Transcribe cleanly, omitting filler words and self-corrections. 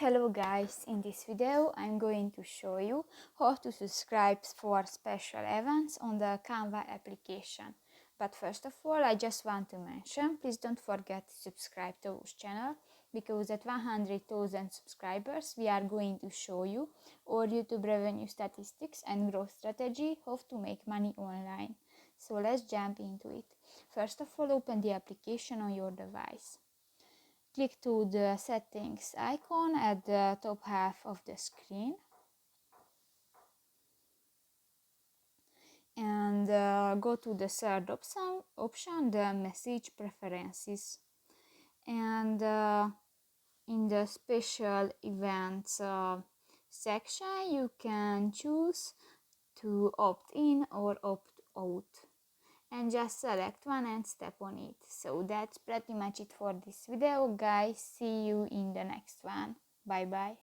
Hello guys, in this video I'm going to show you how to subscribe for special events on the Canva application. But first of all, I just want to mention, please don't forget to subscribe to our channel, because at 100,000 subscribers we are going to show you our YouTube revenue statistics and growth strategy, how to make money online. So let's jump into it. First of all, open the application on your device. Click to the settings icon at the top half of the screen and go to the third option, the message preferences, and in the special events section you can choose to opt in or opt out, and just select one and step on it. So that's pretty much it for this video, guys. See you in the next one. Bye bye.